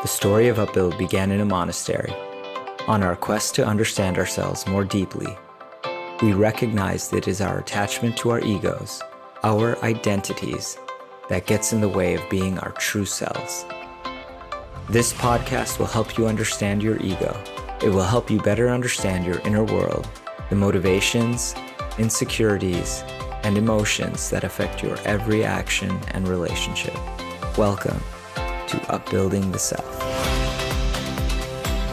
The story of Upbuild began in a monastery. On our quest to understand ourselves more deeply, we recognize that it is our attachment to our egos, our identities, that gets in the way of being our true selves. This podcast will help you understand your ego. It will help you better understand your inner world, the motivations, insecurities, and emotions that affect your every action and relationship. Welcome to Upbuilding the Self.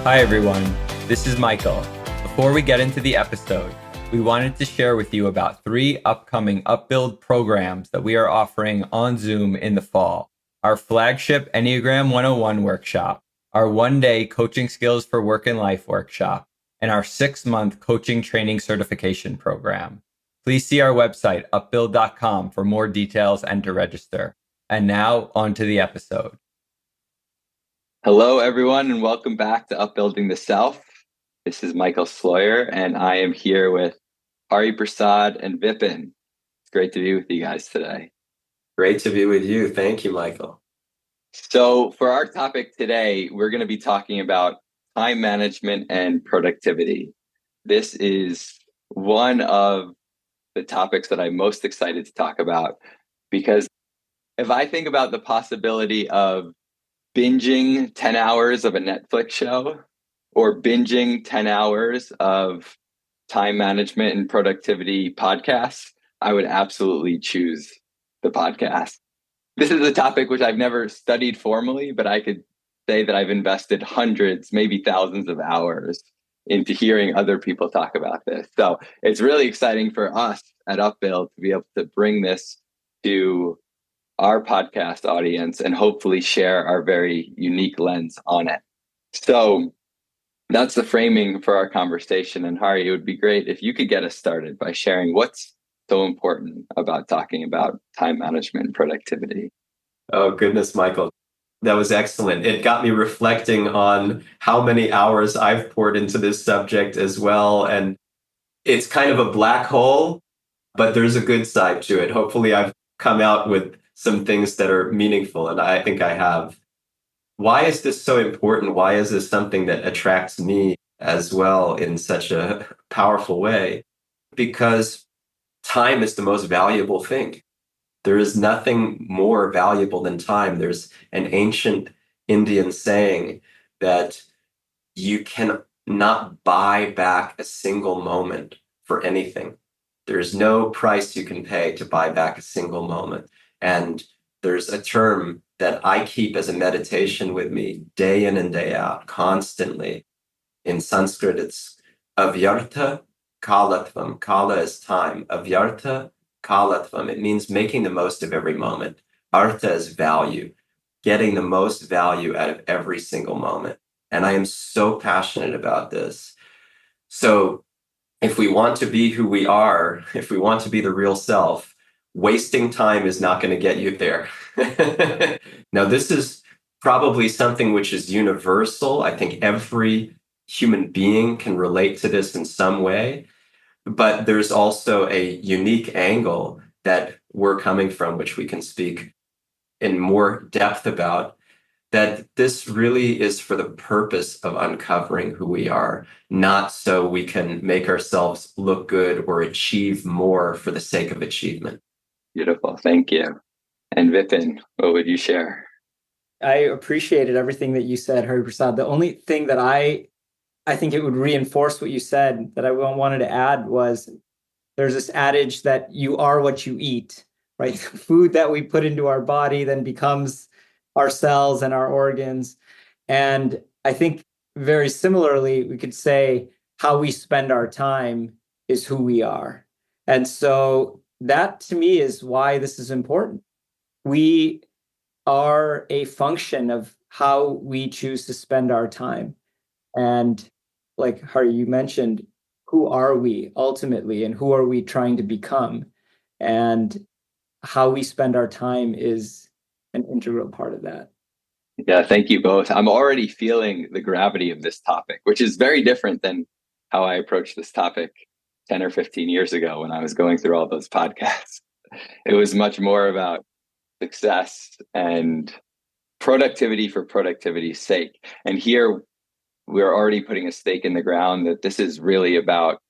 Hi everyone, this is Michael. Before we get into the episode, we wanted to share with you about 3 upcoming Upbuild programs that we are offering on Zoom in the fall. Our flagship Enneagram 101 workshop, our one-day coaching skills for work and life workshop, and our 6-month coaching training certification program. Please see our website, upbuild.com, for more details and to register. And now, on to the episode. Hello, everyone, and welcome back to Upbuilding the Self. This is Michael Sloyer, and I am here with Hari Prasad and Vipin. It's great to be with you guys today. Great to be with you. Thank you, Michael. So for our topic today, we're going to be talking about time management and productivity. This is one of the topics that I'm most excited to talk about, because if I think about the possibility of binging 10 hours of a Netflix show or binging 10 hours of time management and productivity podcasts, I would absolutely choose the podcast. This is a topic which I've never studied formally, but I could say that I've invested hundreds, maybe thousands of hours into hearing other people talk about this. So it's really exciting for us at Upbuild to be able to bring this to our podcast audience and hopefully share our very unique lens on it. So that's the framing for our conversation. And Hari, it would be great if you could get us started by sharing what's so important about talking about time management and productivity. Oh, goodness, Michael. That was excellent. It got me reflecting on how many hours I've poured into this subject as well. And it's kind of a black hole, but there's a good side to it. Hopefully, I've come out with some things that are meaningful, and I think I have. Why is this so important? Why is this something that attracts me as well in such a powerful way? Because time is the most valuable thing. There is nothing more valuable than time. There's an ancient Indian saying that you cannot buy back a single moment for anything. There's no price you can pay to buy back a single moment. And there's a term that I keep as a meditation with me day in and day out, constantly. In Sanskrit, it's avyartha kalatvam. Kala is time. Avyartha kalatvam. It means making the most of every moment. Artha is value, getting the most value out of every single moment. And I am so passionate about this. So if we want to be who we are, if we want to be the real self, wasting time is not going to get you there. Now, this is probably something which is universal. I think every human being can relate to this in some way. But there's also a unique angle that we're coming from, which we can speak in more depth about, that this really is for the purpose of uncovering who we are, not so we can make ourselves look good or achieve more for the sake of achievement. Beautiful. Thank you. And Vipin, what would you share? I appreciated everything that you said, Hari Prasad. The only thing that I think it would reinforce what you said that I wanted to add was there's this adage that you are what you eat, right? The food that we put into our body then becomes our cells and our organs. And I think very similarly, we could say how we spend our time is who we are. And so that to me is why this is important. We are a function of how we choose to spend our time. And like Hari, you mentioned, who are we ultimately and who are we trying to become? And how we spend our time is an integral part of that. Yeah, thank you both. I'm already feeling the gravity of this topic, which is very different than how I approached this topic 10 or 15 years ago when I was going through all those podcasts. It was much more about success and productivity for productivity's sake. And here we're already putting a stake in the ground that this is really about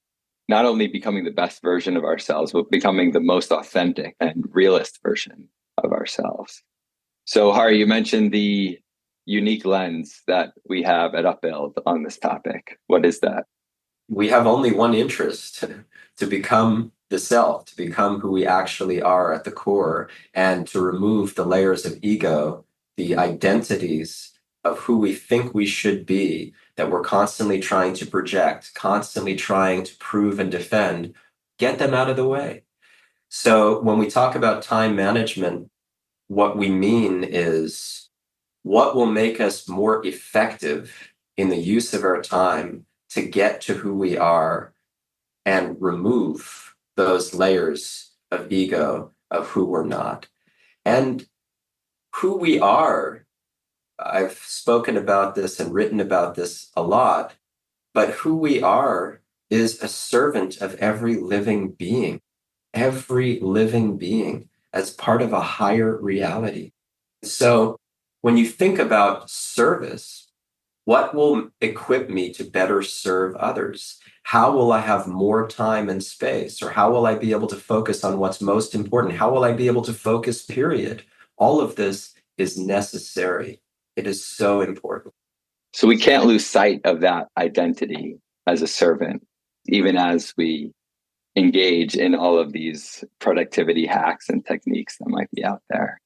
not only becoming the best version of ourselves, but becoming the most authentic and realist version of ourselves. So, Hari, you mentioned the unique lens that we have at Upbuild on this topic. What is that? We have only one interest to become the self, to become who we actually are at the core, and to remove the layers of ego, the identities of who we think we should be, that we're constantly trying to project, constantly trying to prove and defend, get them out of the way. So when we talk about time management, what we mean is what will make us more effective in the use of our time to get to who we are and remove those layers of ego of who we're not. And who we are, I've spoken about this and written about this a lot, but who we are is a servant of every living being as part of a higher reality. So when you think about service, what will equip me to better serve others? How will I have more time and space? Or how will I be able to focus on what's most important? How will I be able to focus, period? All of this is necessary. It is so important. So we can't lose sight of that identity as a servant, even as we engage in all of these productivity hacks and techniques that might be out there.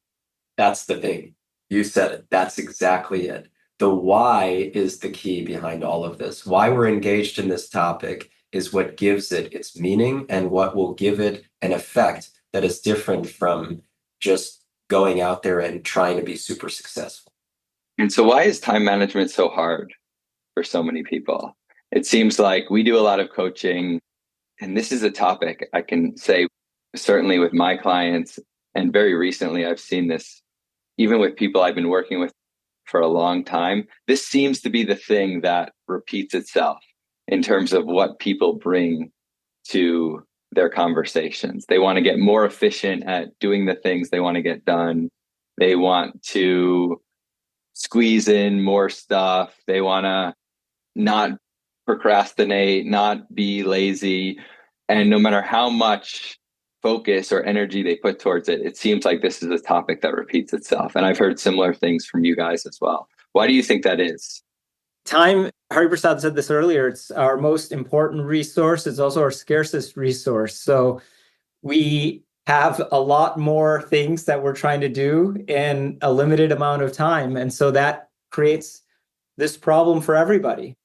That's the thing. You said it. That's exactly it. The why is the key behind all of this. Why we're engaged in this topic is what gives it its meaning and what will give it an effect that is different from just going out there and trying to be super successful. And so why is time management so hard for so many people? It seems like we do a lot of coaching, and this is a topic I can say certainly with my clients, and very recently I've seen this even with people I've been working with for a long time. This seems to be the thing that repeats itself in terms of what people bring to their conversations. They want to get more efficient at doing the things they want to get done. They want to squeeze in more stuff. They want to not procrastinate, not be lazy. And no matter how much focus or energy they put towards it, it seems like this is a topic that repeats itself. And I've heard similar things from you guys as well. Why do you think that is? Time, Hari Prasad said this earlier, it's our most important resource. It's also our scarcest resource. So we have a lot more things that we're trying to do in a limited amount of time. And so that creates this problem for everybody.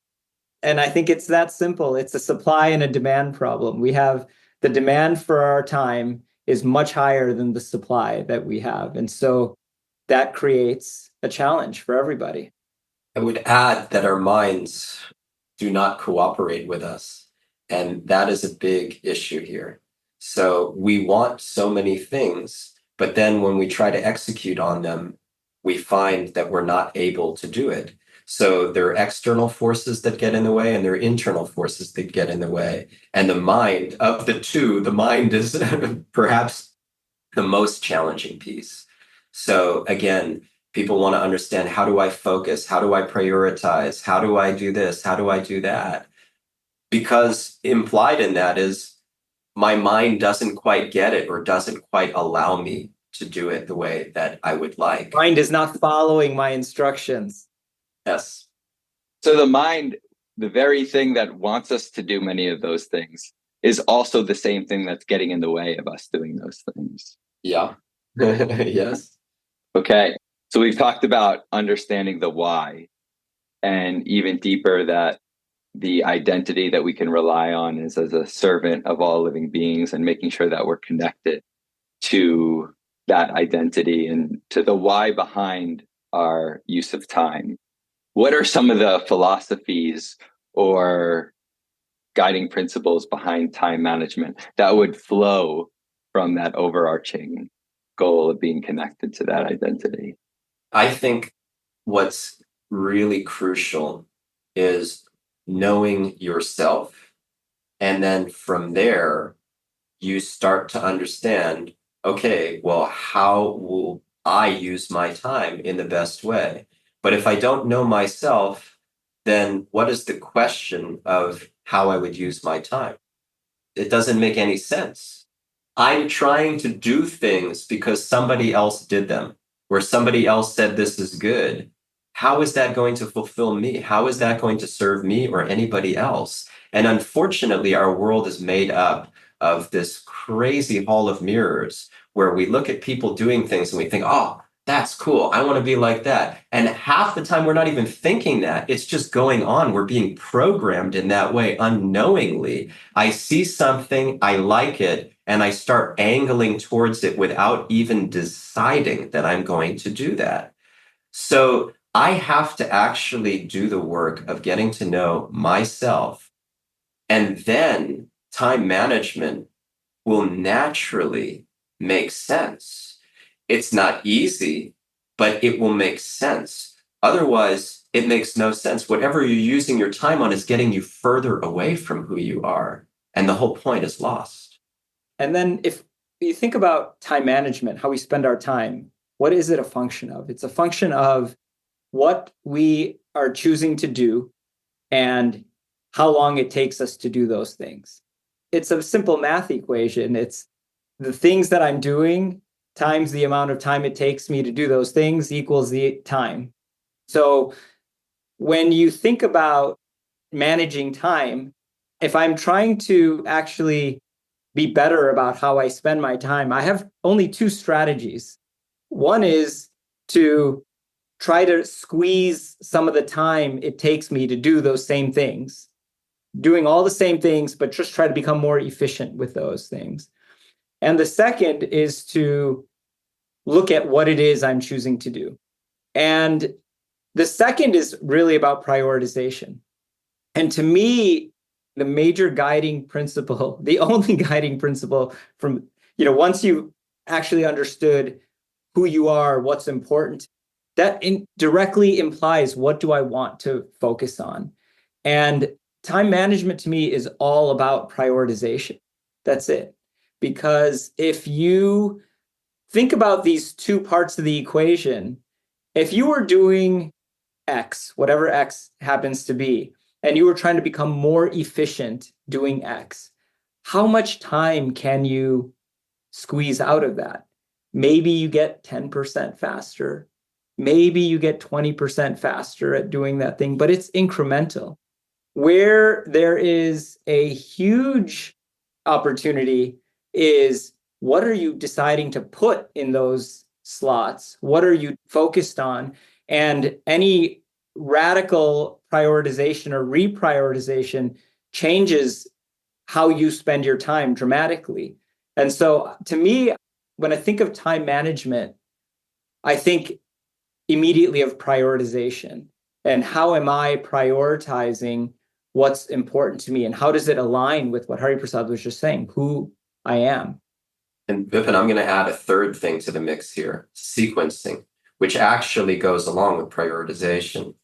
And I think it's that simple. It's a supply and a demand problem. We have the demand for our time is much higher than the supply that we have. And so that creates a challenge for everybody. I would add that our minds do not cooperate with us. And that is a big issue here. So we want so many things, but then when we try to execute on them, we find that we're not able to do it. So there are external forces that get in the way and there are internal forces that get in the way. And the mind, of the two, the mind is perhaps the most challenging piece. So again, people want to understand, how do I focus? How do I prioritize? How do I do this? How do I do that? Because implied in that is my mind doesn't quite get it or doesn't quite allow me to do it the way that I would like. Mind is not following my instructions. Yes. So the mind, the very thing that wants us to do many of those things, is also the same thing that's getting in the way of us doing those things. Yeah. Yes. Okay. So we've talked about understanding the why, and even deeper that the identity that we can rely on is as a servant of all living beings, and making sure that we're connected to that identity and to the why behind our use of time. What are some of the philosophies or guiding principles behind time management that would flow from that overarching goal of being connected to that identity? I think what's really crucial is knowing yourself. And then from there, you start to understand, okay, well, how will I use my time in the best way. But if I don't know myself, then what is the question of how I would use my time? It doesn't make any sense. I'm trying to do things because somebody else did them, where somebody else said this is good. How is that going to fulfill me? How is that going to serve me or anybody else? And unfortunately, our world is made up of this crazy hall of mirrors where we look at people doing things and we think, oh, that's cool. I want to be like that. And half the time, we're not even thinking that. It's just going on. We're being programmed in that way unknowingly. I see something, I like it, and I start angling towards it without even deciding that I'm going to do that. So I have to actually do the work of getting to know myself. And then time management will naturally make sense. It's not easy, but it will make sense. Otherwise, it makes no sense. Whatever you're using your time on is getting you further away from who you are. And the whole point is lost. And then if you think about time management, how we spend our time, what is it a function of? It's a function of what we are choosing to do and how long it takes us to do those things. It's a simple math equation. It's the things that I'm doing times the amount of time it takes me to do those things equals the time. So when you think about managing time, if I'm trying to actually be better about how I spend my time, I have only two strategies. One is to try to squeeze some of the time it takes me to do those same things, doing all the same things, but just try to become more efficient with those things. And the second is to look at what it is I'm choosing to do. And the second is really about prioritization. And to me, the major guiding principle, the only guiding principle from, once you actually understood who you are, what's important, that directly implies what do I want to focus on. And time management to me is all about prioritization. That's it. Because if you think about these two parts of the equation, if you were doing X, whatever X happens to be, and you were trying to become more efficient doing X, how much time can you squeeze out of that? Maybe you get 10% faster. Maybe you get 20% faster at doing that thing, but it's incremental. Where there is a huge opportunity is what are you deciding to put in those slots? What are you focused on? And any radical prioritization or reprioritization changes how you spend your time dramatically. And so to me, when I think of time management, I think immediately of prioritization and how am I prioritizing what's important to me and how does it align with what Hari Prasad was just saying, who I am. And Vipin, I'm going to add a third thing to the mix here, sequencing, which actually goes along with prioritization.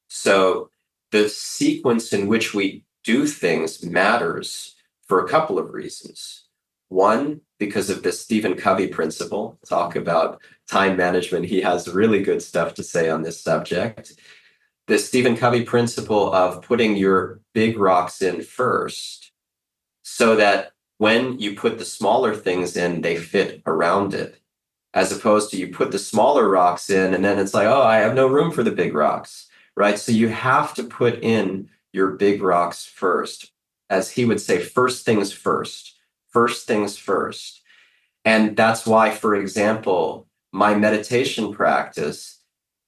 So the sequence in which we do things matters for a couple of reasons. One, because of the Stephen Covey principle, talk about time management. He has really good stuff to say on this subject. The Stephen Covey principle of putting your big rocks in first so that when you put the smaller things in, they fit around it, as opposed to you put the smaller rocks in and then it's like, oh, I have no room for the big rocks, right? So you have to put in your big rocks first. As he would say, first things first. First things first. And that's why, for example, my meditation practice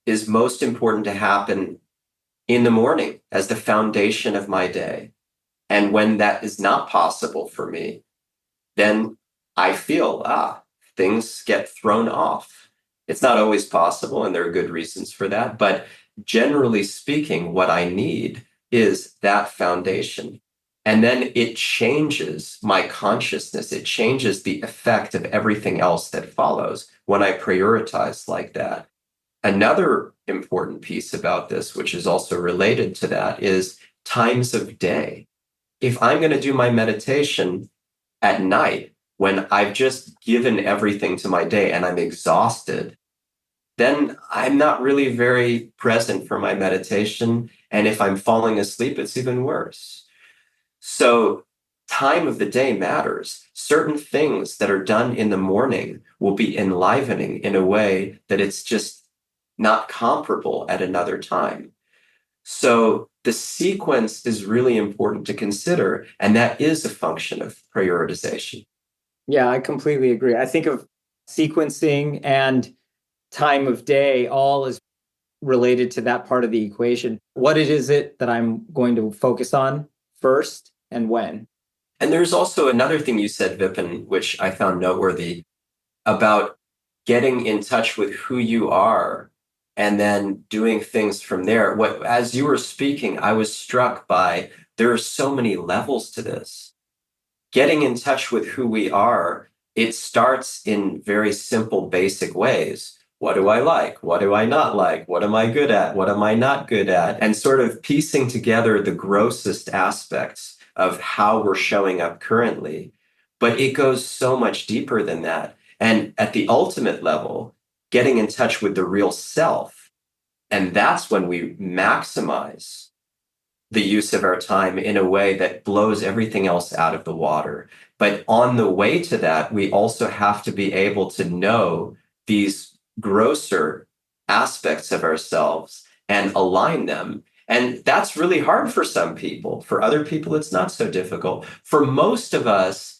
is most important to happen in the morning as the foundation of my day. And when that is not possible for me, then I feel, things get thrown off. It's not always possible, and there are good reasons for that. But generally speaking, what I need is that foundation. And then it changes my consciousness. It changes the effect of everything else that follows when I prioritize like that. Another important piece about this, which is also related to that, is times of day. If I'm going to do my meditation at night, when I've just given everything to my day and I'm exhausted, then I'm not really very present for my meditation. And if I'm falling asleep, it's even worse. So time of the day matters. Certain things that are done in the morning will be enlivening in a way that it's just not comparable at another time. So the sequence is really important to consider, and that is a function of prioritization. Yeah, I completely agree. I think of sequencing and time of day all as related to that part of the equation. What is it that I'm going to focus on first and when? And there's also another thing you said, Vipin, which I found noteworthy about getting in touch with who you are and then doing things from there. What, as you were speaking, I was struck by there are so many levels to this. Getting in touch with who we are, it starts in very simple, basic ways. What do I like? What do I not like? What am I good at? What am I not good at? And sort of piecing together the grossest aspects of how we're showing up currently. But it goes so much deeper than that. And at the ultimate level, getting in touch with the real self. And that's when we maximize the use of our time in a way that blows everything else out of the water. But on the way to that, we also have to be able to know these grosser aspects of ourselves and align them. And that's really hard for some people. For other people, it's not so difficult. For most of us,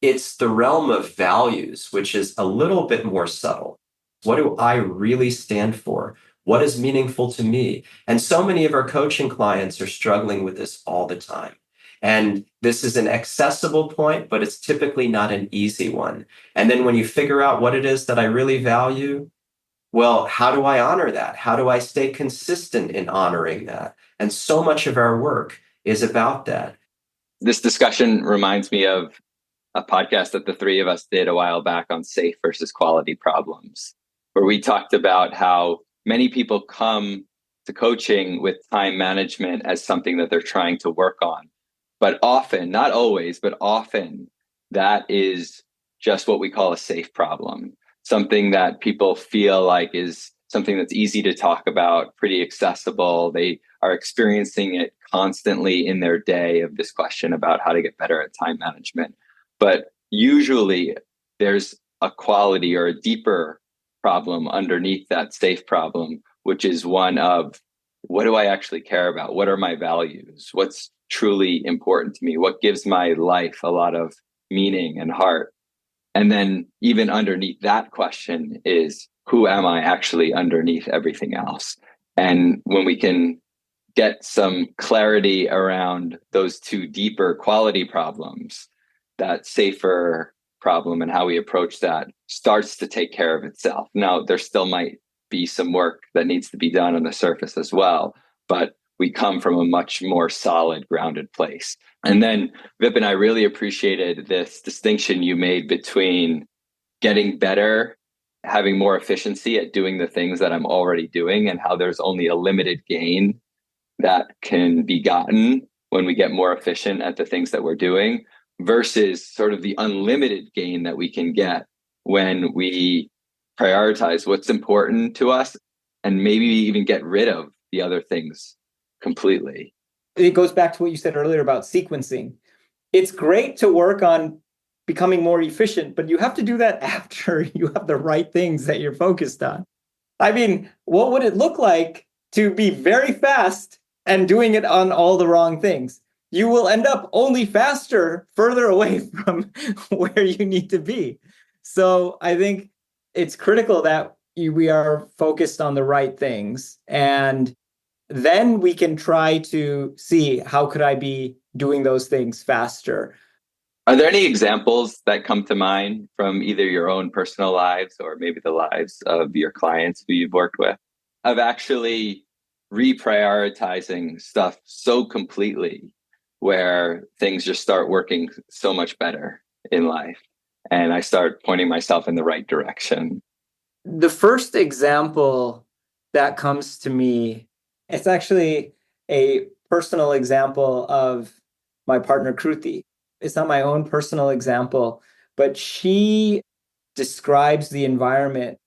it's the realm of values, which is a little bit more subtle. What do I really stand for? What is meaningful to me? And so many of our coaching clients are struggling with this all the time. And this is an accessible point, but it's typically not an easy one. And then when you figure out what it is that I really value, well, how do I honor that? How do I stay consistent in honoring that? And so much of our work is about that. This discussion reminds me of a podcast that the three of us did a while back on safe versus quality problems, where we talked about how many people come to coaching with time management as something that they're trying to work on. But often, not always, but often, that is just what we call a safe problem, something that people feel like is something that's easy to talk about, pretty accessible. They are experiencing it constantly in their day of this question about how to get better at time management. But usually there's a quality or a deeper problem underneath that safe problem, which is one of what do I actually care about? What are my values? What's truly important to me? What gives my life a lot of meaning and heart? And then even underneath that question is who am I actually underneath everything else? And when we can get some clarity around those two deeper quality problems, that safer problem and how we approach that starts to take care of itself. Now, there still might be some work that needs to be done on the surface as well, but we come from a much more solid, grounded place. And then, Vipin, I really appreciated this distinction you made between getting better, having more efficiency at doing the things that I'm already doing, and how there's only a limited gain that can be gotten when we get more efficient at the things that we're doing, versus sort of the unlimited gain that we can get when we prioritize what's important to us and maybe even get rid of the other things completely. It goes back to what you said earlier about sequencing. It's great to work on becoming more efficient, but you have to do that after you have the right things that you're focused on. I mean, what would it look like to be very fast and doing it on all the wrong things? You will end up only faster, further away from where you need to be. So I think it's critical that we are focused on the right things. And then we can try to see how could I be doing those things faster. Are there any examples that come to mind from either your own personal lives or maybe the lives of your clients who you've worked with of actually reprioritizing stuff so completely where things just start working so much better in life and I start pointing myself in the right direction? The first example that comes to me, it's actually a personal example of my partner, Kruti. It's not my own personal example, but she describes the environment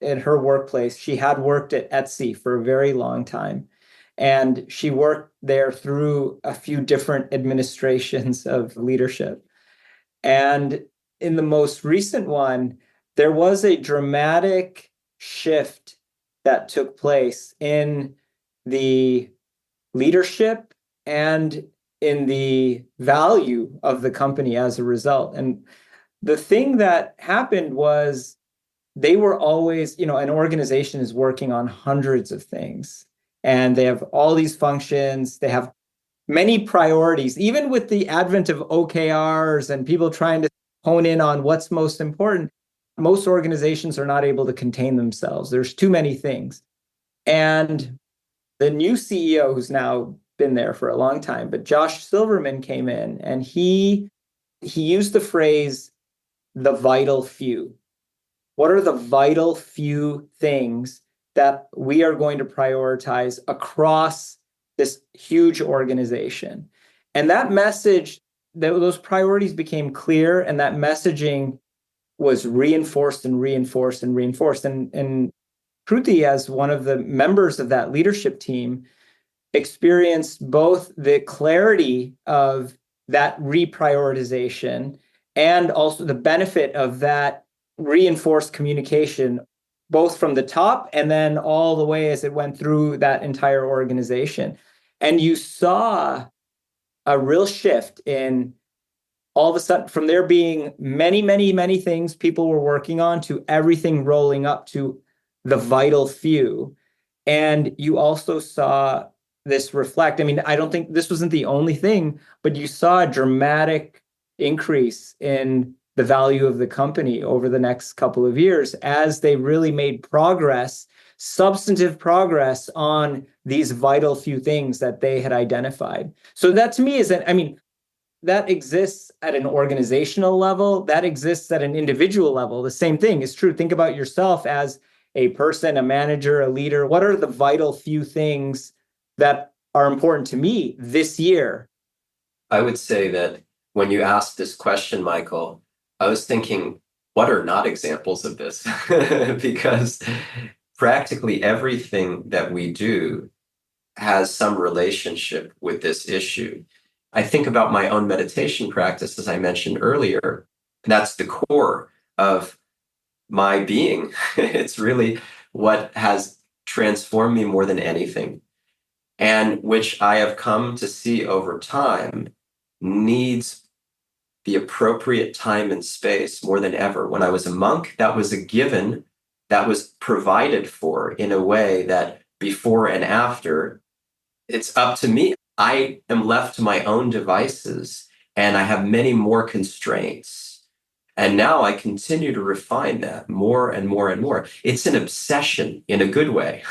in her workplace. She had worked at Etsy for a very long time. And she worked there through a few different administrations of leadership. And in the most recent one, there was a dramatic shift that took place in the leadership and in the value of the company as a result. And the thing that happened was they were always, an organization is working on hundreds of things and they have all these functions, they have many priorities, even with the advent of OKRs and people trying to hone in on what's most important. Most organizations are not able to contain themselves. There's too many things. And the new CEO, who's now been there for a long time, but Josh Silverman came in and he used the phrase, the vital few. What are the vital few things that we are going to prioritize across this huge organization? And that message, those priorities became clear, and that messaging was reinforced and reinforced and reinforced. And Kruti, as one of the members of that leadership team, experienced both the clarity of that reprioritization and also the benefit of that reinforced communication, both from the top and then all the way as it went through that entire organization. And you saw a real shift in all of a sudden, from there being many, many, many things people were working on to everything rolling up to the vital few. And you also saw this reflect. I mean, I don't think this wasn't the only thing, but you saw a dramatic increase in the value of the company over the next couple of years as they really made progress, substantive progress on these vital few things that they had identified. So that to me is that exists at an organizational level, that exists at an individual level. The same thing is true. Think about yourself as a person, a manager, a leader. What are the vital few things that are important to me this year? I would say that when you asked this question, Michael, I was thinking, what are not examples of this? Because practically everything that we do has some relationship with this issue. I think about my own meditation practice, as I mentioned earlier, and that's the core of my being. It's really what has transformed me more than anything, and which I have come to see over time needs the appropriate time and space more than ever. When I was a monk, that was a given, that was provided for in a way that before and after, it's up to me. I am left to my own devices and I have many more constraints. And now I continue to refine that more and more and more. It's an obsession in a good way.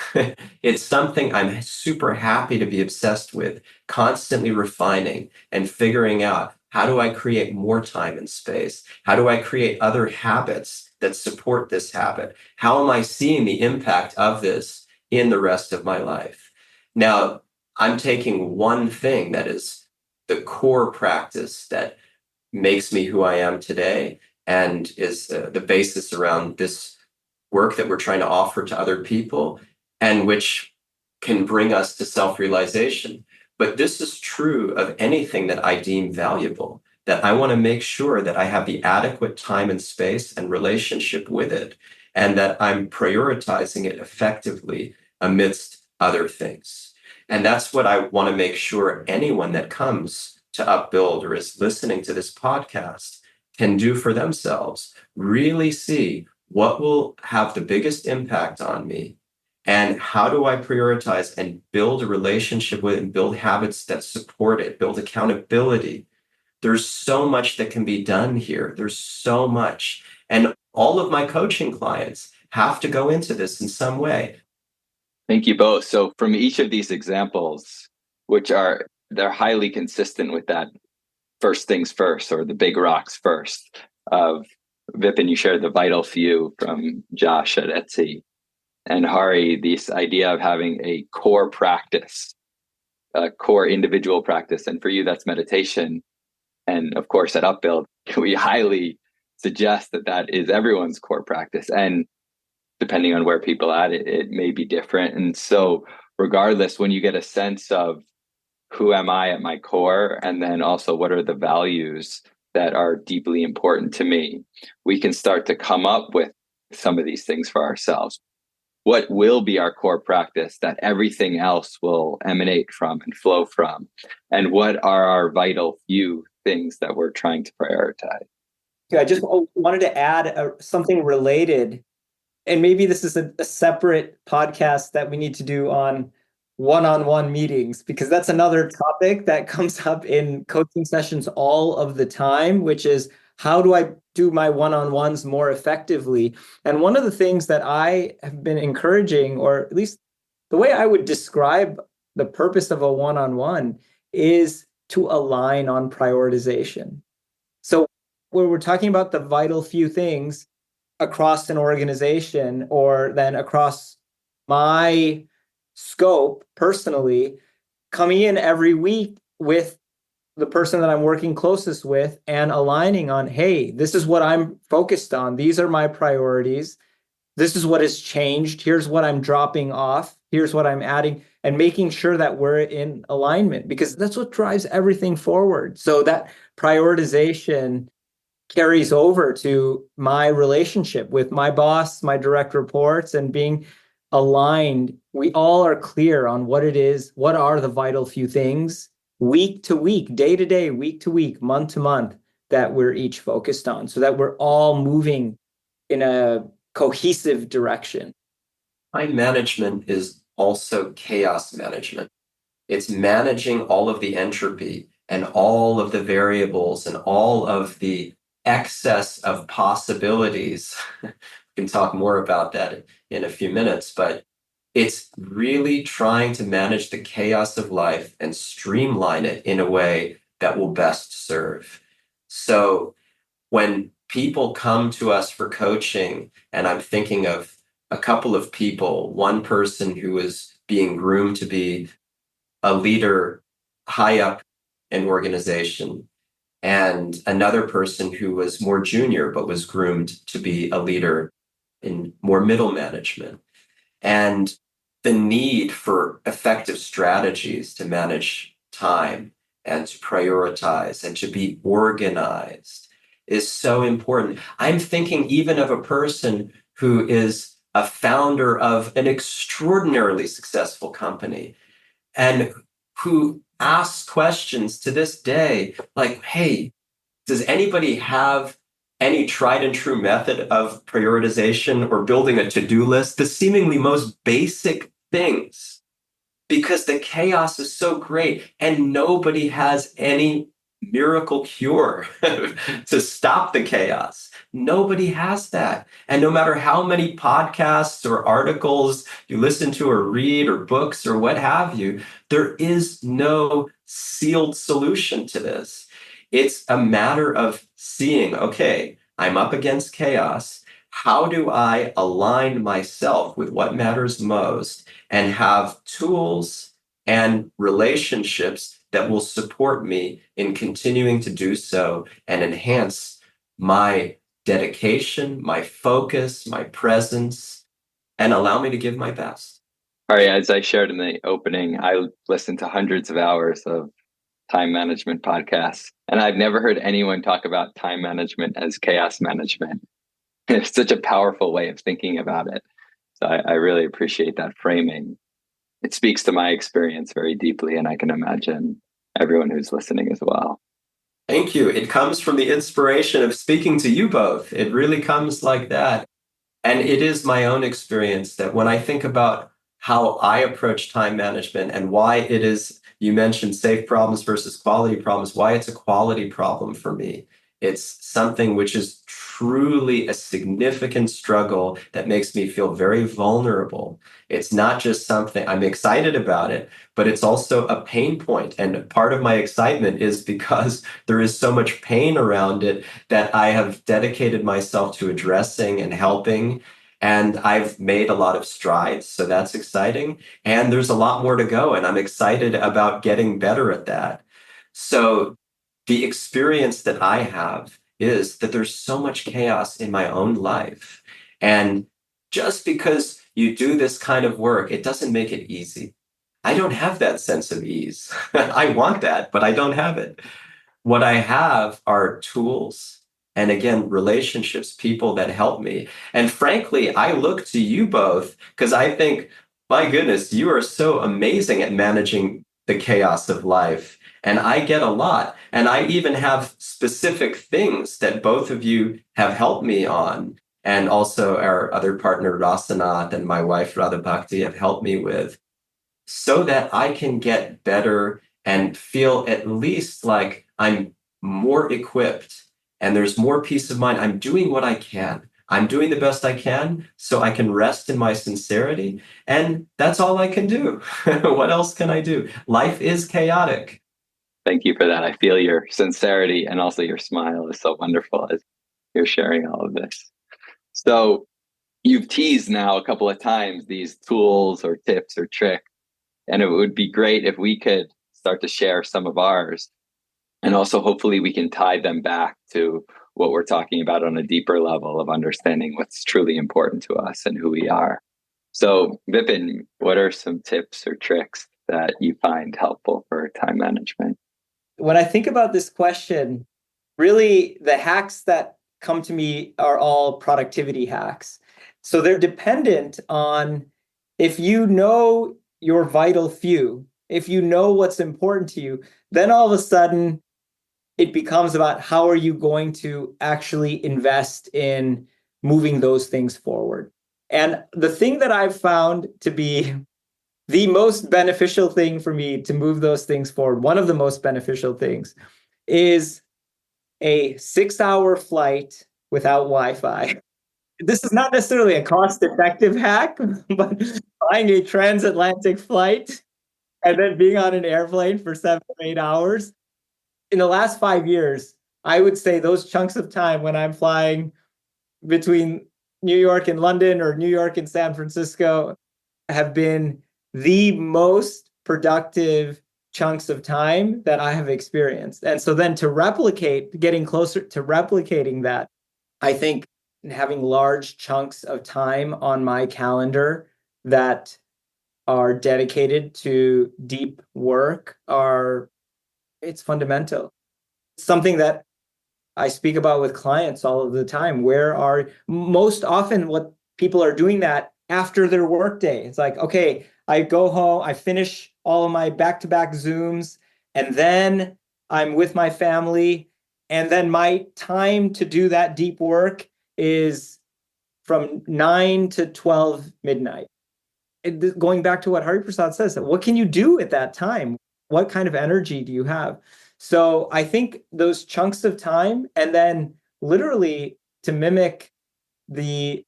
It's something I'm super happy to be obsessed with, constantly refining and figuring out, how do I create more time and space? How do I create other habits that support this habit? How am I seeing the impact of this in the rest of my life? Now, I'm taking one thing that is the core practice that makes me who I am today and is the basis around this work that we're trying to offer to other people, and which can bring us to self-realization. But this is true of anything that I deem valuable, that I want to make sure that I have the adequate time and space and relationship with it, and that I'm prioritizing it effectively amidst other things. And that's what I want to make sure anyone that comes to Upbuild or is listening to this podcast can do for themselves. Really see what will have the biggest impact on me, and how do I prioritize and build a relationship with it and build habits that support it, build accountability. There's so much that can be done here. There's so much. And all of my coaching clients have to go into this in some way. Thank you both. So from each of these examples, they're highly consistent with that first things first, or the big rocks first of Vipin. You shared the vital few from Josh at Etsy, and Hari, this idea of having a core practice, a core individual practice. And for you, that's meditation. And of course, at Upbuild, we highly suggest that is everyone's core practice. And depending on where people are at, it may be different. And so regardless, when you get a sense of who am I at my core, and then also what are the values that are deeply important to me, we can start to come up with some of these things for ourselves. What will be our core practice that everything else will emanate from and flow from? And what are our vital few things that we're trying to prioritize? I just wanted to add something related, and maybe this is a separate podcast that we need to do on one-on-one meetings, because that's another topic that comes up in coaching sessions all of the time, which is how do I do my one-on-ones more effectively? And one of the things that I have been encouraging, or at least the way I would describe the purpose of a one-on-one, is to align on prioritization. So when we're talking about the vital few things across an organization, or then across my scope personally, coming in every week with the person that I'm working closest with and aligning on, hey, this is what I'm focused on. These are my priorities. This is what has changed. Here's what I'm dropping off. Here's what I'm adding, and making sure that we're in alignment, because that's what drives everything forward. So that prioritization carries over to my relationship with my boss, my direct reports, and being aligned. We all are clear on what it is, what are the vital few things, week to week, day to day, week to week, month to month, that we're each focused on, so that we're all moving in a cohesive direction. Time management is also chaos management. It's managing all of the entropy and all of the variables and all of the excess of possibilities. We can talk more about that in a few minutes, but it's really trying to manage the chaos of life and streamline it in a way that will best serve. So when people come to us for coaching, and I'm thinking of a couple of people, one person who is being groomed to be a leader high up in organization, and another person who was more junior but was groomed to be a leader in more middle management. And the need for effective strategies to manage time and to prioritize and to be organized is so important. I'm thinking even of a person who is a founder of an extraordinarily successful company, and who asks questions to this day like, hey, does anybody have any tried and true method of prioritization or building a to-do list? The seemingly most basic things, because the chaos is so great and nobody has any miracle cure to stop the chaos. Nobody has that. And no matter how many podcasts or articles you listen to or read or books or what have you, there is no sealed solution to this. It's a matter of seeing, okay, I'm up against chaos. How do I align myself with what matters most and have tools and relationships that will support me in continuing to do so and enhance my dedication, my focus, my presence, and allow me to give my best? All right, as I shared in the opening, I listened to hundreds of hours of time management podcasts, and I've never heard anyone talk about time management as chaos management. It's such a powerful way of thinking about it. So I really appreciate that framing. It speaks to my experience very deeply, and I can imagine everyone who's listening as well. Thank you. It comes from the inspiration of speaking to you both. It really comes like that. And it is my own experience that when I think about how I approach time management and why it is, you mentioned safe problems versus quality problems, why it's a quality problem for me. It's something which is truly a significant struggle that makes me feel very vulnerable. It's not just something I'm excited about it, but it's also a pain point. And part of my excitement is because there is so much pain around it that I have dedicated myself to addressing and helping. And I've made a lot of strides, so that's exciting. And there's a lot more to go, and I'm excited about getting better at that. So the experience that I have is that there's so much chaos in my own life. And just because you do this kind of work, it doesn't make it easy. I don't have that sense of ease. I want that, but I don't have it. What I have are tools and again, relationships, people that help me. And frankly, I look to you both because I think, my goodness, you are so amazing at managing the chaos of life. And I get a lot. And I even have specific things that both of you have helped me on. And also our other partner, Rasanath, and my wife, Radha Bhakti, have helped me with so that I can get better and feel at least like I'm more equipped and there's more peace of mind. I'm doing what I can. I'm doing the best I can so I can rest in my sincerity. And that's all I can do. What else can I do? Life is chaotic. Thank you for that. I feel your sincerity and also your smile is so wonderful as you're sharing all of this. So you've teased now a couple of times these tools or tips or tricks, and it would be great if we could start to share some of ours. And also, hopefully, we can tie them back to what we're talking about on a deeper level of understanding what's truly important to us and who we are. So, Vipin, what are some tips or tricks that you find helpful for time management? When I think about this question, really the hacks that come to me are all productivity hacks. So they're dependent on if you know your vital few, if you know what's important to you, then all of a sudden it becomes about how are you going to actually invest in moving those things forward. And the thing that I've found to be the most beneficial thing for me to move those things forward, one of the most beneficial things, is a 6-hour flight without Wi-Fi. This is not necessarily a cost-effective hack, but buying a transatlantic flight and then being on an airplane for 7 or 8 hours. In the last 5 years, I would say those chunks of time when I'm flying between New York and London or New York and San Francisco have been the most productive chunks of time that I have experienced. And so then to replicate, getting closer to replicating that, I think having large chunks of time on my calendar that are dedicated to deep work it's fundamental. Something that I speak about with clients all of the time. Most often what people are doing that after their workday. It's like, okay, I go home, I finish all of my back-to-back Zooms, and then I'm with my family. And then my time to do that deep work is from 9 to 12 midnight. Going back to what Hari Prasad says, what can you do at that time? What kind of energy do you have? So I think those chunks of time, and then literally to mimic the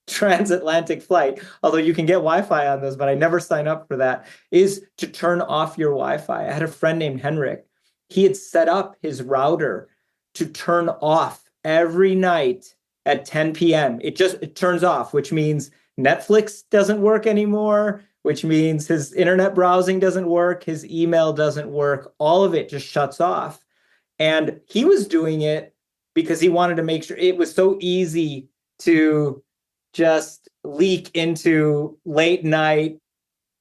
transatlantic flight, although you can get Wi-Fi on those, but I never sign up for that, is to turn off your Wi-Fi. I had a friend named Henrik. He had set up his router to turn off every night at 10 p.m. It turns off, which means Netflix doesn't work anymore, which means his internet browsing doesn't work, his email doesn't work, all of it just shuts off. And he was doing it because he wanted to make sure it was so easy to just leak into late night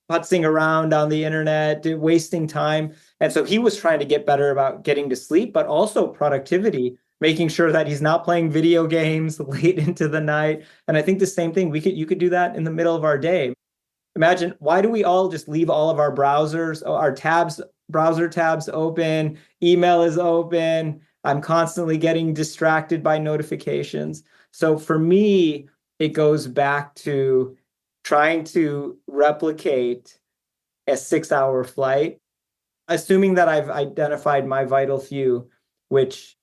putzing around on the internet, wasting time. And so he was trying to get better about getting to sleep, but also productivity, making sure that he's not playing video games late into the night. And I think the same thing, you could do that in the middle of our day. Imagine, why do we all just leave all of our browser tabs open, email is open, I'm constantly getting distracted by notifications. So for me, it goes back to trying to replicate a 6-hour flight, assuming that I've identified my vital few, which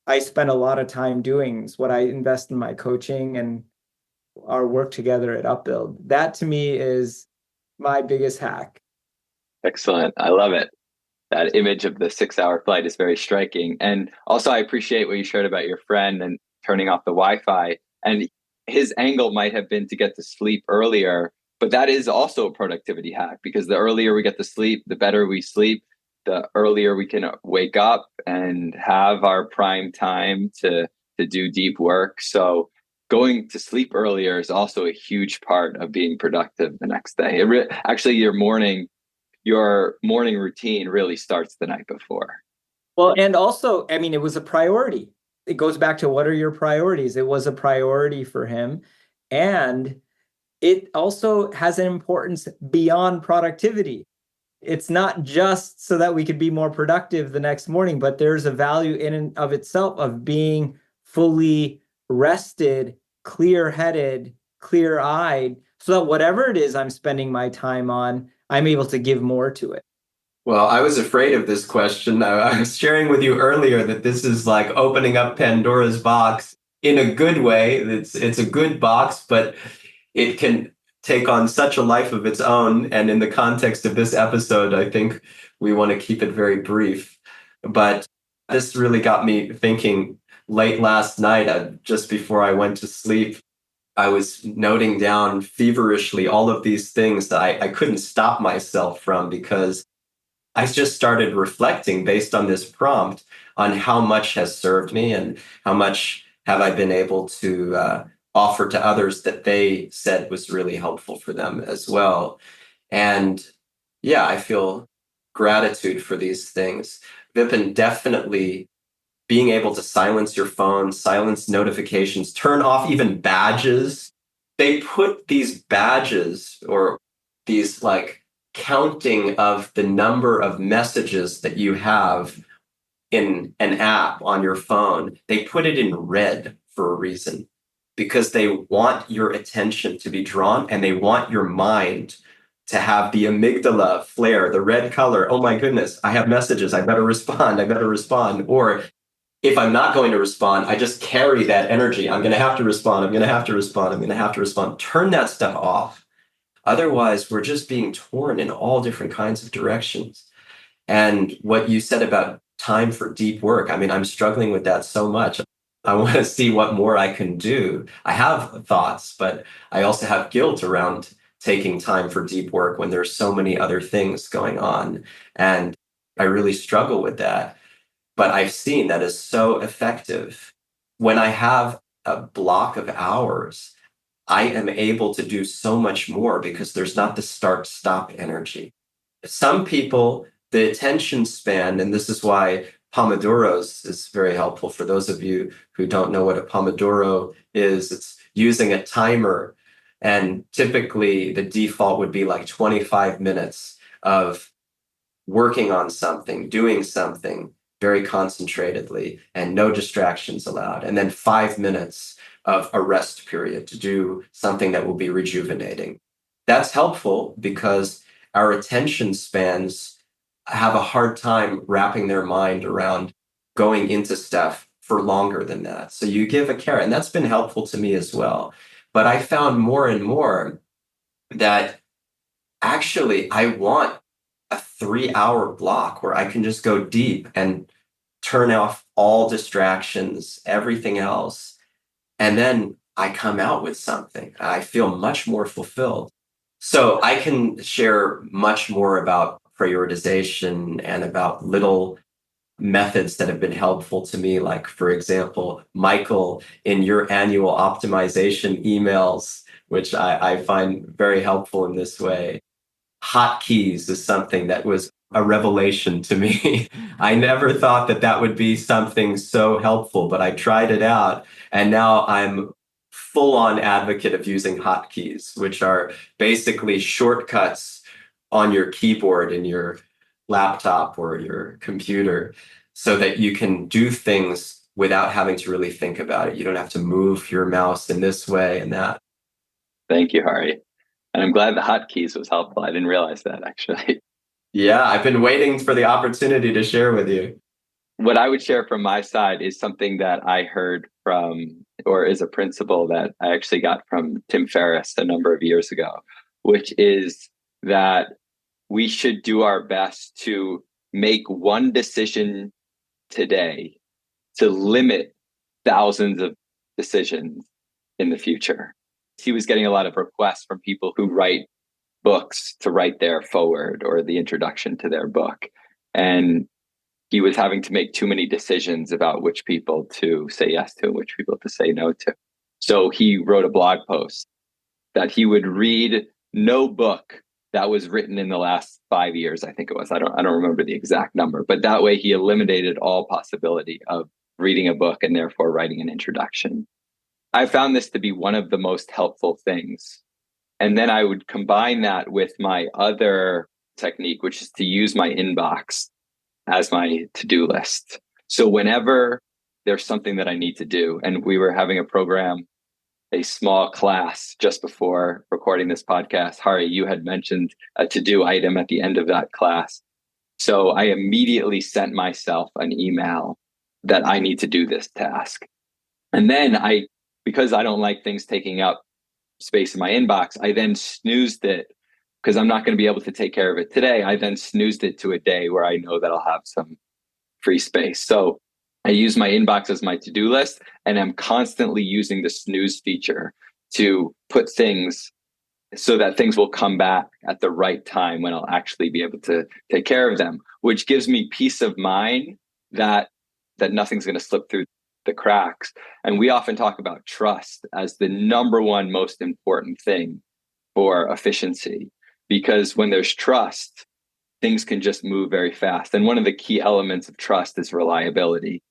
I spend a lot of time doing, is what I invest in my coaching and our work together at Upbuild. That to me is my biggest hack. Excellent. I love it. That image of the 6-hour flight is very striking. And also, I appreciate what you shared about your friend and turning off the Wi-Fi. And his angle might have been to get to sleep earlier, but that is also a productivity hack because the earlier we get to sleep, the better we sleep, the earlier we can wake up and have our prime time to do deep work. So going to sleep earlier is also a huge part of being productive the next day. Actually, your morning routine really starts the night before. Well, and also, I mean, it was a priority. It goes back to what are your priorities? It was a priority for him. And it also has an importance beyond productivity. It's not just so that we could be more productive the next morning, but there's a value in and of itself of being fully rested, clear-headed, clear-eyed, so that whatever it is I'm spending my time on, I'm able to give more to it. Well, I was afraid of this question. I was sharing with you earlier that this is like opening up Pandora's box in a good way. It's a good box, but it can take on such a life of its own. And in the context of this episode, I think we want to keep it very brief. But this really got me thinking late last night, just before I went to sleep. I was noting down feverishly all of these things that I couldn't stop myself from, because I just started reflecting based on this prompt on how much has served me and how much have I been able to offer to others that they said was really helpful for them as well. And yeah, I feel gratitude for these things. Vipin, definitely being able to silence your phone, silence notifications, turn off even badges. They put these badges or these like counting of the number of messages that you have in an app on your phone. They put it in red for a reason, because they want your attention to be drawn and they want your mind to have the amygdala flare, the red color. Oh my goodness, I have messages. I better respond. I better respond. Or if I'm not going to respond, I just carry that energy. I'm going to have to respond. I'm going to have to respond. I'm going to have to respond. Turn that stuff off. Otherwise, we're just being torn in all different kinds of directions. And what you said about time for deep work, I mean, I'm struggling with that so much. I want to see what more I can do. I have thoughts, but I also have guilt around taking time for deep work when there's so many other things going on. And I really struggle with that. But I've seen that is so effective. When I have a block of hours, I am able to do so much more because there's not the start-stop energy. Some people, the attention span, and this is why Pomodoros is very helpful for those of you who don't know what a Pomodoro is. It's using a timer, and typically the default would be like 25 minutes of working on something, doing something very concentratedly and no distractions allowed. And then 5 minutes of a rest period to do something that will be rejuvenating. That's helpful because our attention spans have a hard time wrapping their mind around going into stuff for longer than that. So you give a carrot, and that's been helpful to me as well. But I found more and more that actually I want a 3-hour block where I can just go deep and turn off all distractions, everything else. And then I come out with something. I feel much more fulfilled. So I can share much more about prioritization and about little methods that have been helpful to me. Like, for example, Michael, in your annual optimization emails, which I find very helpful in this way. Hotkeys is something that was a revelation to me. I never thought that that would be something so helpful, but I tried it out. And now I'm full-on advocate of using hotkeys, which are basically shortcuts on your keyboard in your laptop or your computer so that you can do things without having to really think about it. You don't have to move your mouse in this way and that. Thank you, Hari. And I'm glad the hotkeys was helpful. I didn't realize that, actually. Yeah, I've been waiting for the opportunity to share with you. What I would share from my side is something that I heard from, or is a principle that I actually got from Tim Ferriss a number of years ago, which is that we should do our best to make one decision today to limit thousands of decisions in the future. He was getting a lot of requests from people who write books to write their foreword or the introduction to their book. And he was having to make too many decisions about which people to say yes to and which people to say no to. So he wrote a blog post that he would read no book that was written in the last 5 years, I think it was. I don't remember the exact number, but that way he eliminated all possibility of reading a book and therefore writing an introduction. I found this to be one of the most helpful things. And then I would combine that with my other technique, which is to use my inbox as my to-do list. So whenever there's something that I need to do, and we were having a program, a small class just before recording this podcast, Hari, you had mentioned a to-do item at the end of that class. So I immediately sent myself an email that I need to do this task. And then because I don't like things taking up space in my inbox, I then snoozed it because I'm not going to be able to take care of it today. I then snoozed it to a day where I know that I'll have some free space. So I use my inbox as my to-do list, and I'm constantly using the snooze feature to put things so that things will come back at the right time when I'll actually be able to take care of them, which gives me peace of mind that nothing's going to slip through the cracks. And we often talk about trust as the number one most important thing for efficiency, because when there's trust, things can just move very fast. And one of the key elements of trust is reliability.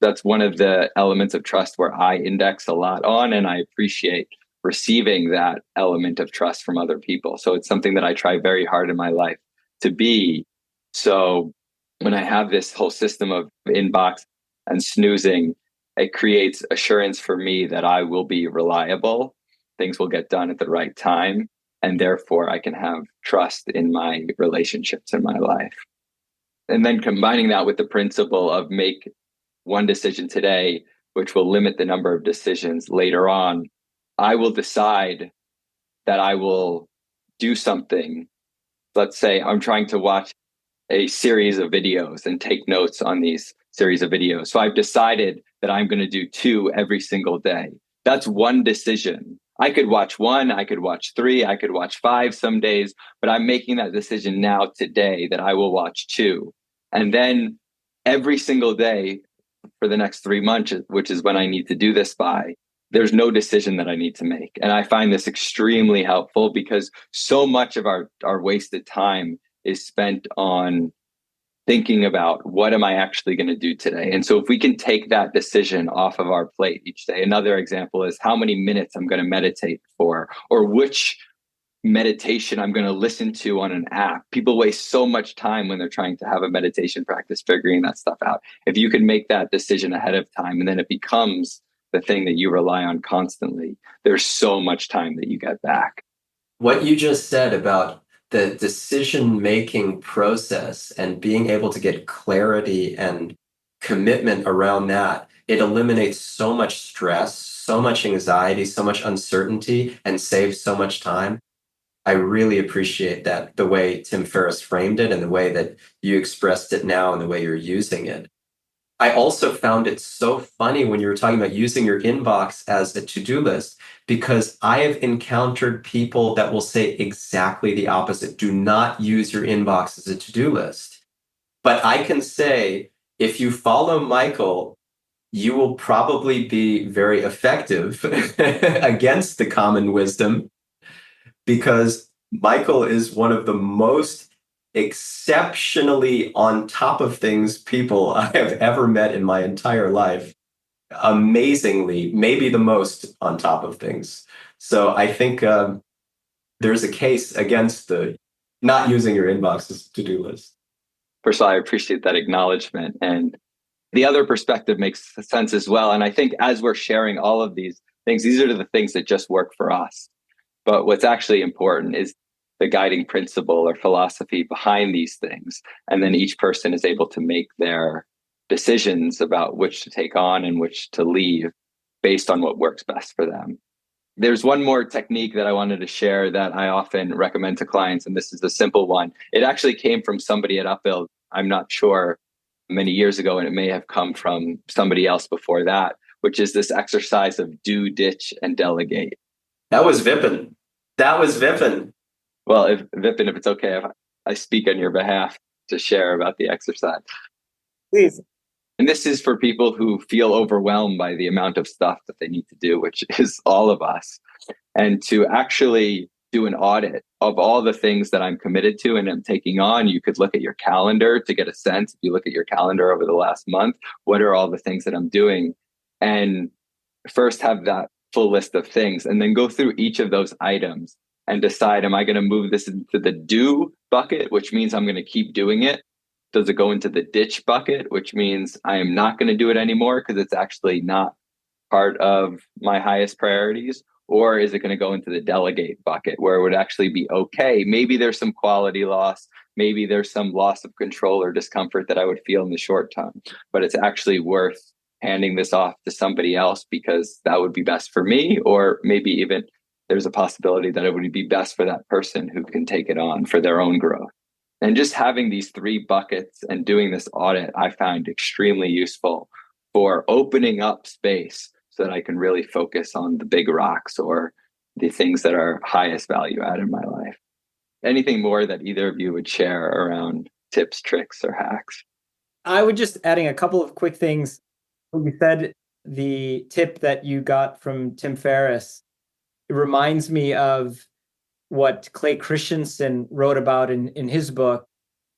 That's one of the elements of trust where I index a lot on, and I appreciate receiving that element of trust from other people. So it's something that I try very hard in my life to be. So when I have this whole system of inbox and snoozing, it creates assurance for me that I will be reliable. Things will get done at the right time. And therefore, I can have trust in my relationships in my life. And then combining that with the principle of make one decision today, which will limit the number of decisions later on, I will decide that I will do something. Let's say I'm trying to watch a series of videos and take notes on these series of videos. So I've decided that I'm going to do 2 every single day. That's one decision. I could watch 1, I could watch 3, I could watch 5 some days, but I'm making that decision now today that I will watch 2. And then every single day for the next 3 months, which is when I need to do this by, there's no decision that I need to make. And I find this extremely helpful because so much of our wasted time is spent on thinking about what am I actually going to do today. And so if we can take that decision off of our plate each day, another example is how many minutes I'm going to meditate for, or which meditation I'm going to listen to on an app. People waste so much time when they're trying to have a meditation practice, figuring that stuff out. If you can make that decision ahead of time, and then it becomes the thing that you rely on constantly, there's so much time that you get back. What you just said about the decision-making process and being able to get clarity and commitment around that, it eliminates so much stress, so much anxiety, so much uncertainty, and saves so much time. I really appreciate that, the way Tim Ferriss framed it and the way that you expressed it now and the way you're using it. I also found it so funny when you were talking about using your inbox as a to-do list, because I have encountered people that will say exactly the opposite. Do not use your inbox as a to-do list. But I can say, if you follow Michael, you will probably be very effective against the common wisdom, because Michael is one of the most exceptionally on top of things people I have ever met in my entire life. Amazingly, maybe the most on top of things. So I think there's a case against the not using your inbox as a to-do list. First of all, I appreciate that acknowledgement. And the other perspective makes sense as well. And I think as we're sharing all of these things, these are the things that just work for us. But what's actually important is the guiding principle or philosophy behind these things. And then each person is able to make their decisions about which to take on and which to leave based on what works best for them. There's one more technique that I wanted to share that I often recommend to clients, and this is a simple one. It actually came from somebody at Upbuild, I'm not sure, many years ago, and it may have come from somebody else before that, which is this exercise of do, ditch, and delegate. That was Vipin. Well, if Vipin, if it's okay, if I speak on your behalf to share about the exercise. Please. And this is for people who feel overwhelmed by the amount of stuff that they need to do, which is all of us. And to actually do an audit of all the things that I'm committed to and I'm taking on. You could look at your calendar to get a sense. If you look at your calendar over the last month, what are all the things that I'm doing? And first have that full list of things and then go through each of those items and decide, am I going to move this into the do bucket, which means I'm going to keep doing it? Does it go into the ditch bucket, which means I am not going to do it anymore because it's actually not part of my highest priorities? Or is it going to go into the delegate bucket where it would actually be okay? Maybe there's some quality loss. Maybe there's some loss of control or discomfort that I would feel in the short term, but it's actually worth handing this off to somebody else because that would be best for me. Or maybe even there's a possibility that it would be best for that person who can take it on for their own growth. And just having these three buckets and doing this audit, I found extremely useful for opening up space so that I can really focus on the big rocks or the things that are highest value add in my life. Anything more that either of you would share around tips, tricks, or hacks? I would just adding a couple of quick things. You said the tip that you got from Tim Ferriss, it reminds me of what Clay Christensen wrote about in his book,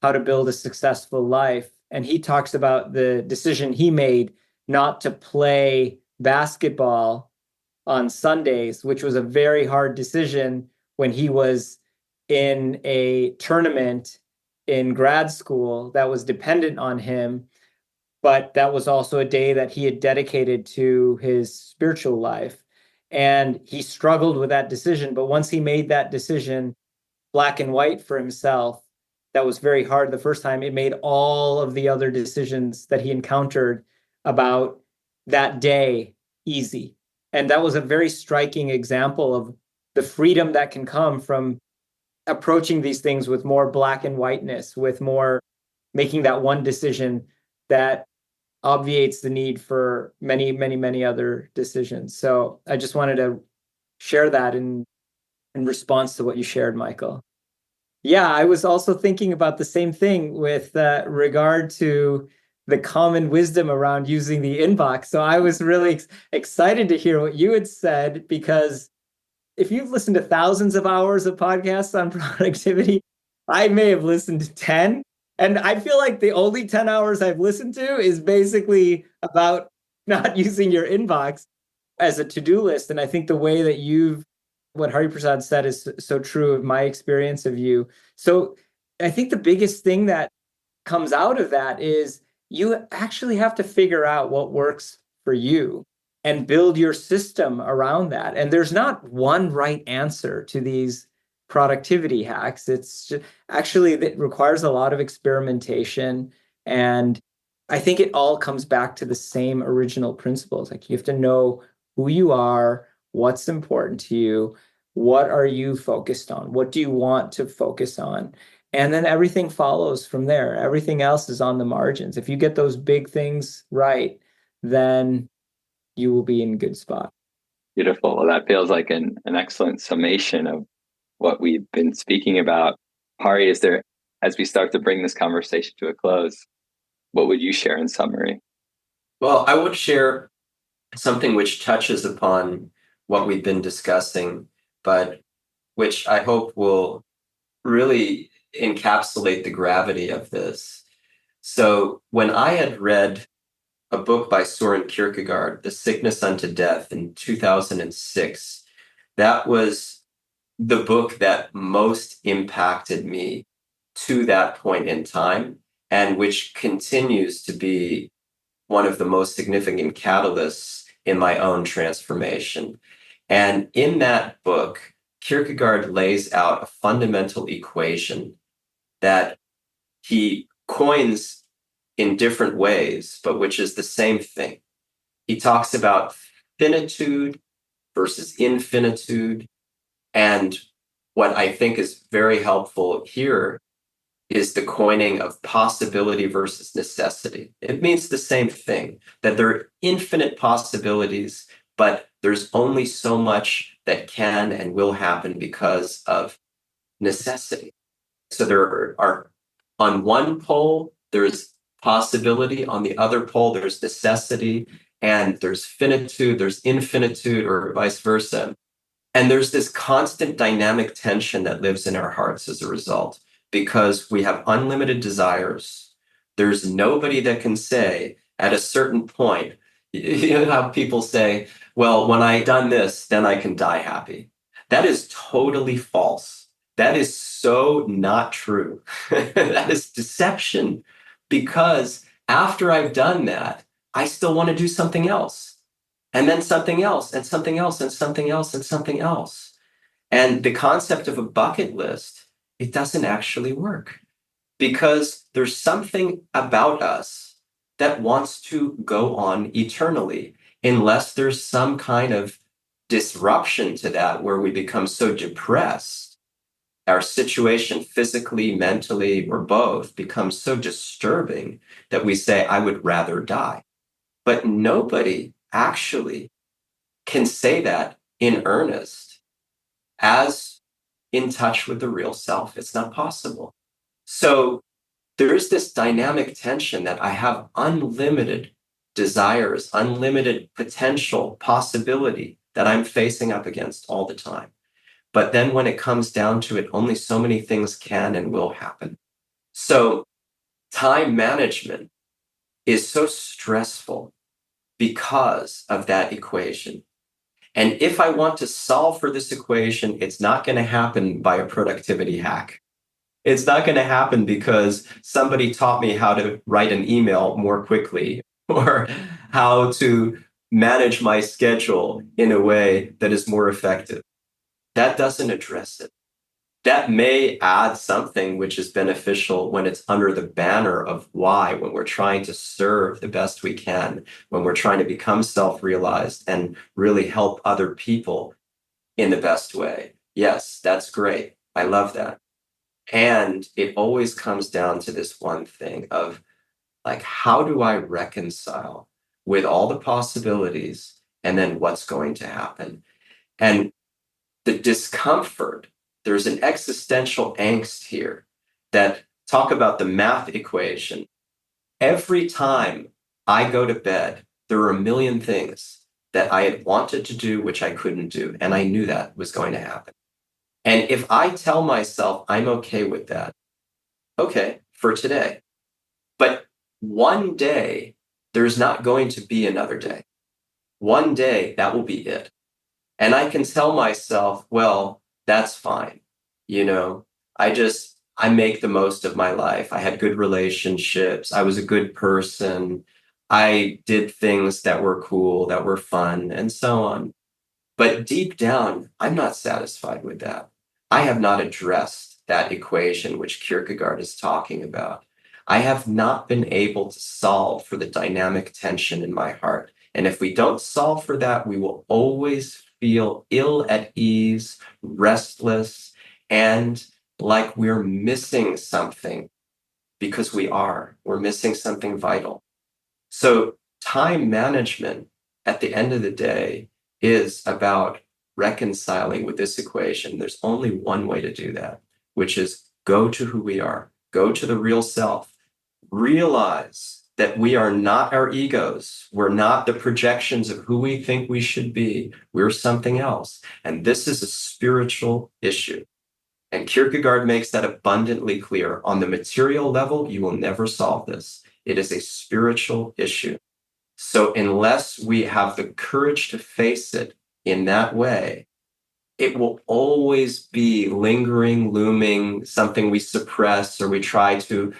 How to Build a Successful Life. And he talks about the decision he made not to play basketball on Sundays, which was a very hard decision when he was in a tournament in grad school that was dependent on him. But that was also a day that he had dedicated to his spiritual life. And he struggled with that decision. But once he made that decision, black and white for himself, that was very hard the first time. It made all of the other decisions that he encountered about that day easy. And that was a very striking example of the freedom that can come from approaching these things with more black and whiteness, with more making that one decision that obviates the need for many, many, many other decisions. So I just wanted to share that in response to what you shared, Michael. Yeah, I was also thinking about the same thing with regard to the common wisdom around using the inbox. So I was really excited to hear what you had said, because if you've listened to thousands of hours of podcasts on productivity, I may have listened to 10. And I feel like the only 10 hours I've listened to is basically about not using your inbox as a to-do list. And I think the way that what Hari Prasad said is so true of my experience of you. So I think the biggest thing that comes out of that is you actually have to figure out what works for you and build your system around that. And there's not one right answer to these productivity hacks. It's just, actually, it requires a lot of experimentation. And I think it all comes back to the same original principles. Like, you have to know who you are, what's important to you, what are you focused on, what do you want to focus on, and then everything follows from there. Everything else is on the margins. If you get those big things right, then you will be in good spot. Beautiful. Well, that feels like an excellent summation of what we've been speaking about. Hari, is there, as we start to bring this conversation to a close, what would you share in summary? Well, I would share something which touches upon what we've been discussing, but which I hope will really encapsulate the gravity of this. So when I had read a book by Soren Kierkegaard, The Sickness Unto Death, in 2006, that was the book that most impacted me to that point in time, and which continues to be one of the most significant catalysts in my own transformation. And in that book, Kierkegaard lays out a fundamental equation that he coins in different ways, but which is the same thing. He talks about finitude versus infinitude. And what I think is very helpful here is the coining of possibility versus necessity. It means the same thing, that there are infinite possibilities, but there's only so much that can and will happen because of necessity. So there are, on one pole, there's possibility. On the other pole, there's necessity, and there's finitude, there's infinitude, or vice versa. And there's this constant dynamic tension that lives in our hearts as a result, because we have unlimited desires. There's nobody that can say at a certain point, you know how people say, well, when I done this, then I can die happy. That is totally false. That is so not true. That is deception, because after I've done that, I still want to do something else, and then something else, and something else, and something else, and something else. And the concept of a bucket list, it doesn't actually work, because there's something about us that wants to go on eternally, unless there's some kind of disruption to that where we become so depressed. Our situation, physically, mentally, or both, becomes so disturbing that we say, I would rather die. But nobody actually can say that in earnest, as in touch with the real self. It's not possible. So there is this dynamic tension that I have unlimited desires, unlimited potential, possibility that I'm facing up against all the time. But then when it comes down to it, only so many things can and will happen. So time management is so stressful because of that equation. And if I want to solve for this equation, it's not going to happen by a productivity hack. It's not going to happen because somebody taught me how to write an email more quickly, or how to manage my schedule in a way that is more effective. That doesn't address it. That may add something which is beneficial when it's under the banner of why, when we're trying to serve the best we can, when we're trying to become self-realized and really help other people in the best way. Yes, that's great. I love that. And it always comes down to this one thing of, like, how do I reconcile with all the possibilities and then what's going to happen? And the discomfort, there's an existential angst here that, talk about the math equation. Every time I go to bed, there are a million things that I had wanted to do, which I couldn't do. And I knew that was going to happen. And if I tell myself I'm okay with that, okay, for today, but one day, there's not going to be another day. One day, that will be it. And I can tell myself, well, that's fine. You know, I make the most of my life. I had good relationships. I was a good person. I did things that were cool, that were fun, and so on. But deep down, I'm not satisfied with that. I have not addressed that equation which Kierkegaard is talking about. I have not been able to solve for the dynamic tension in my heart. And if we don't solve for that, we will always feel ill at ease, restless, and like we're missing something, because we're missing something vital. So time management, at the end of the day, is about reconciling with this equation. There's only one way to do that, which is go to who we are, go to the real self, realize that we are not our egos. We're not the projections of who we think we should be. We're something else. And this is a spiritual issue. And Kierkegaard makes that abundantly clear. On the material level, you will never solve this. It is a spiritual issue. So unless we have the courage to face it in that way, it will always be lingering, looming, something we suppress or we try to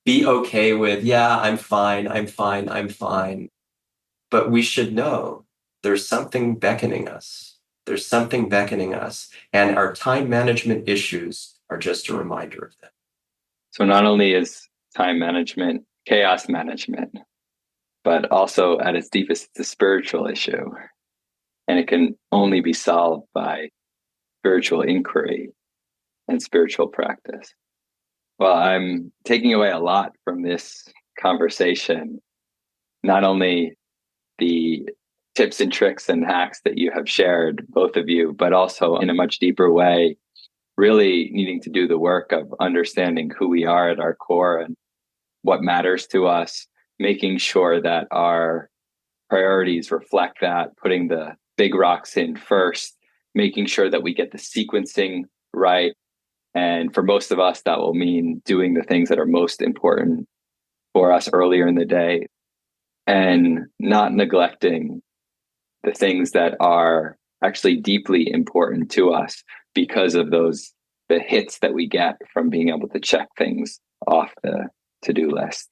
be okay with. Yeah, I'm fine, I'm fine, I'm fine. But we should know there's something beckoning us. There's something beckoning us. And our time management issues are just a reminder of that. So not only is time management chaos management, but also at its deepest, it's a spiritual issue. And it can only be solved by spiritual inquiry and spiritual practice. Well, I'm taking away a lot from this conversation, not only the tips and tricks and hacks that you have shared, both of you, but also in a much deeper way, really needing to do the work of understanding who we are at our core and what matters to us, making sure that our priorities reflect that, putting the big rocks in first, making sure that we get the sequencing right. And for most of us, that will mean doing the things that are most important for us earlier in the day and not neglecting the things that are actually deeply important to us because of the hits that we get from being able to check things off the to-do list.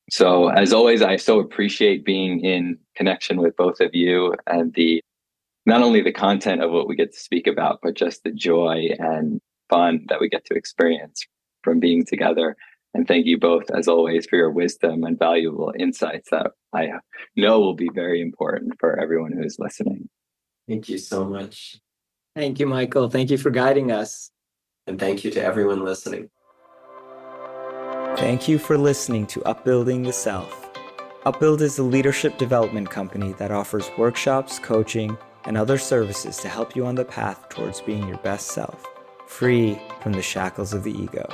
So as always, I so appreciate being in connection with both of you and not only the content of what we get to speak about, but just the joy and fun that we get to experience from being together. And thank you both, as always, for your wisdom and valuable insights that I know will be very important for everyone who is listening. Thank you so much. Thank you, Michael. Thank you for guiding us. And thank you to everyone listening. Thank you for listening to Upbuilding the Self. Upbuild is a leadership development company that offers workshops, coaching, and other services to help you on the path towards being your best self, free from the shackles of the ego.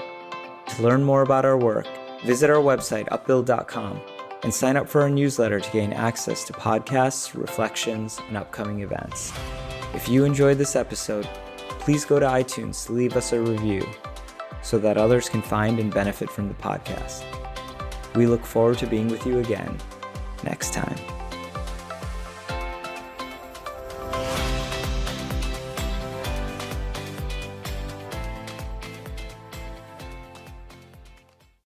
To learn more about our work, visit our website, upbuild.com, and sign up for our newsletter to gain access to podcasts, reflections, and upcoming events. If you enjoyed this episode, please go to iTunes to leave us a review so that others can find and benefit from the podcast. We look forward to being with you again next time.